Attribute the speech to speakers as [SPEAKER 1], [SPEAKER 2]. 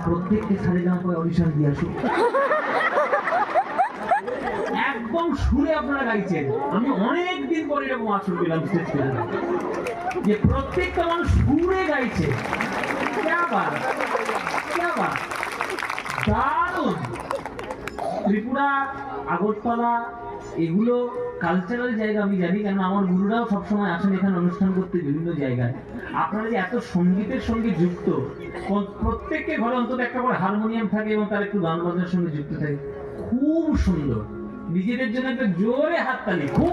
[SPEAKER 1] প্রত্যেককে সারে জামা পরে অডিশন দিয়ে আসুন, একদম সুরে আপনারা গাইছেন। আমি অনেকদিন পরে এরকম আসন পেলাম স্টেজ পেলাম যে প্রত্যেকটা মানুষ সুরে গাইছে। দারুণ। ত্রিপুরা, আগরতলা এগুলো কালচারাল জায়গা আমি জানি, কেন আমার গুরুরাও সবসময় আসেন এখানে অনুষ্ঠান করতে বিভিন্ন জায়গায়। আপনারা যে এত সঙ্গীতের সঙ্গে যুক্ত, প্রত্যেককে ঘরে অন্তত একটা করে হারমোনিয়াম থাকে এবং তার একটু গান বাজনার সঙ্গে যুক্ত থাকে, খুব সুন্দর। নিজেদের জন্য একটা জোরে হাততালি। খুব